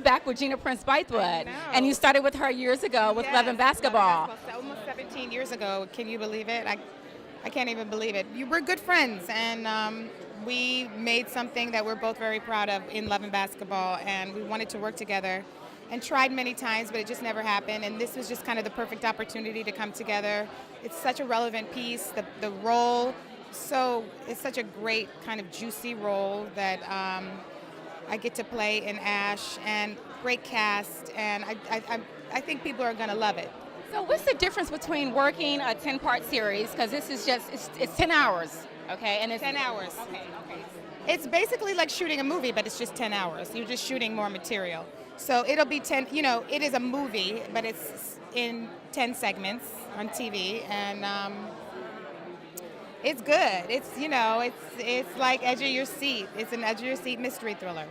Back with Gina Prince Bythewood, know. and you started with her years ago with Love and Basketball. Almost 17 years ago. Can you believe it? I can't even believe it. We're good friends, and we made something that we're both very proud of in Love and Basketball, and we wanted to work together and tried many times, but it just never happened. And this was just kind of the perfect opportunity to come together. It's such a relevant piece. The role, it's such a great kind of juicy role that I get to play in Ash, and great cast, and I think people are going to love it. So what's the difference between working a 10-part series, because this is just, it's 10 hours, okay? And it's 10 hours. Okay. It's basically like shooting a movie, but it's just 10 hours. You're just shooting more material. So it'll be 10, it is a movie, but it's in 10 segments on TV, and it's good. It's like edge of your seat. It's an edge of your seat mystery thriller.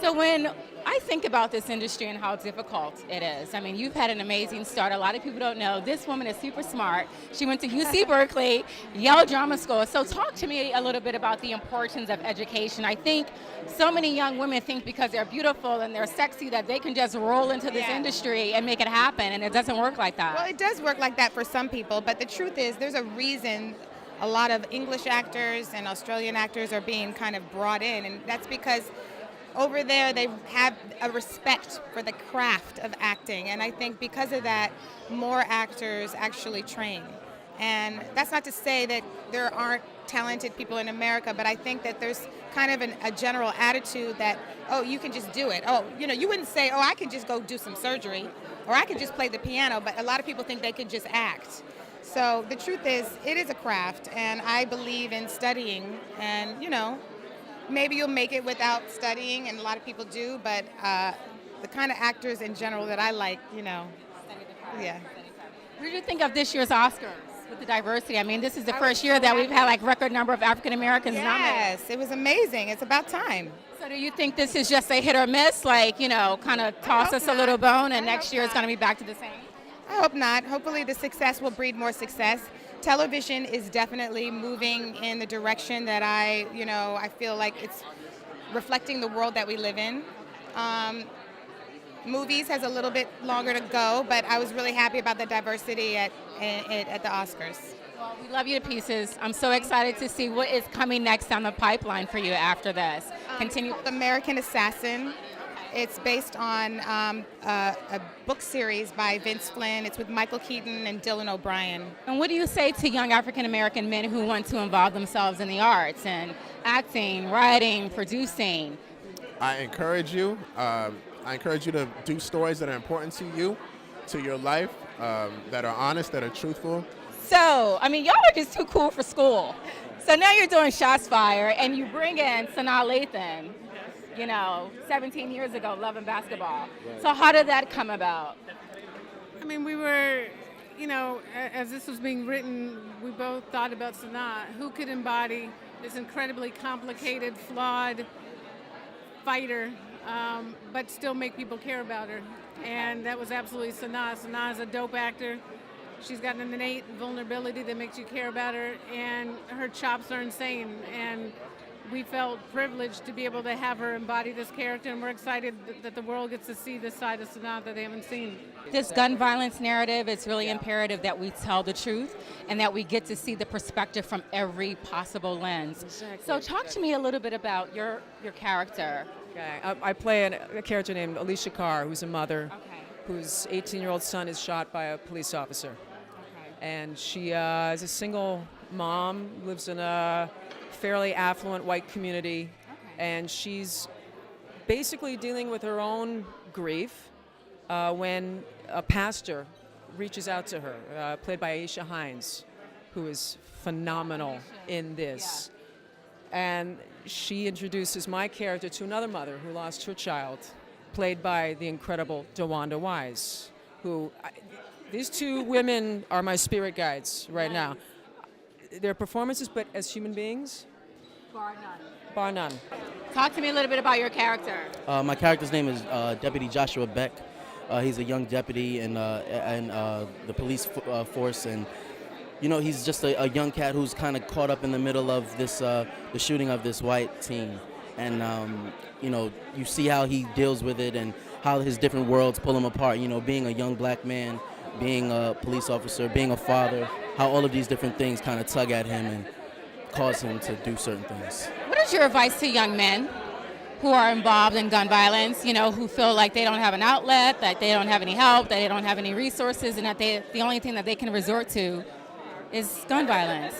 So when I think about this industry and how difficult it is, I mean, you've had an amazing start. A lot of people don't know. This woman is super smart. She went to UC Berkeley, Yale Drama School. So talk to me a little bit about the importance of education. I think so many young women think because they're beautiful and they're sexy that they can just roll into this industry and make it happen, and it doesn't work like that. Well, it does work like that for some people, but the truth is there's a reason a lot of English actors and Australian actors are being kind of brought in, and that's because over there they have a respect for the craft of acting, and I think because of that more actors actually train. And that's not to say that there aren't talented people in America, but I think that there's kind of a general attitude that, oh, you can just do it. Oh, you wouldn't say, oh, I can just go do some surgery, or I can just play the piano, but a lot of people think they could just act. So the truth is, it is a craft, and I believe in studying, and maybe you'll make it without studying, and a lot of people do, but the kind of actors in general that I like, yeah. What did you think of this year's Oscars with the diversity? I mean, this is the first year that we've had like record number of African Americans nominated. Yes, it was amazing. It's about time. So do you think this is just a hit or miss, like, kind of toss us a little bone, and next year it's going to be back to the same? I hope not. Hopefully the success will breed more success. Television is definitely moving in the direction that I feel like it's reflecting the world that we live in. Movies has a little bit longer to go, but I was really happy about the diversity at the Oscars. Well, we love you to pieces. I'm so excited to see what is coming next down the pipeline for you after this. Continue. American Assassin. It's based on a book series by Vince Flynn. It's with Michael Keaton and Dylan O'Brien. And what do you say to young African American men who want to involve themselves in the arts and acting, writing, producing? I encourage you. I encourage you to do stories that are important to you, to your life, that are honest, that are truthful. So, I mean, y'all are just too cool for school. So now you're doing Shots Fired, and you bring in Sanaa Lathan. 17 years ago, Love and Basketball. Right. So how did that come about? I mean, we were, as this was being written, we both thought about Sanaa. Who could embody this incredibly complicated, flawed fighter, but still make people care about her? And that was absolutely Sanaa. Sanaa is a dope actor. She's got an innate vulnerability that makes you care about her, and her chops are insane. And we felt privileged to be able to have her embody this character, and we're excited that the world gets to see this side of Sanaa that they haven't seen. This gun violence narrative, it's really imperative that we tell the truth and that we get to see the perspective from every possible lens. Exactly. So talk to me a little bit about your character. Okay. I play a character named Alicia Carr, who's a mother whose 18-year-old son is shot by a police officer. And she is a single mom, lives in a fairly affluent white community, and she's basically dealing with her own grief when a pastor reaches out to her, played by Aisha Hines, who is phenomenal in this. And she introduces my character to another mother who lost her child, played by the incredible DeWanda Wise, these two women are my spirit guides right now. Their performances, but as human beings, Bar none. Bar none. Talk to me a little bit about your character. My character's name is Deputy Joshua Beck. He's a young deputy in the police force, and he's just a young cat who's kind of caught up in the middle of this the shooting of this white teen, and you see how he deals with it and how his different worlds pull him apart. Being a young black man, being a police officer, being a father, how all of these different things kind of tug at him and cause him to do certain things. What is your advice to young men who are involved in gun violence, who feel like they don't have an outlet, that they don't have any help, that they don't have any resources, and that the only thing that they can resort to is gun violence?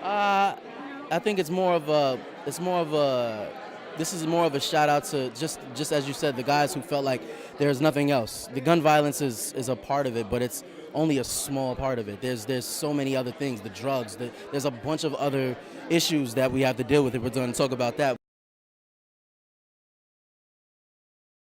I think this is more of a shout out to just as you said, the guys who felt like there's nothing else. The gun violence is a part of it, but it's only a small part of it. There's so many other things, the drugs, there's a bunch of other issues that we have to deal with if we're going to talk about that.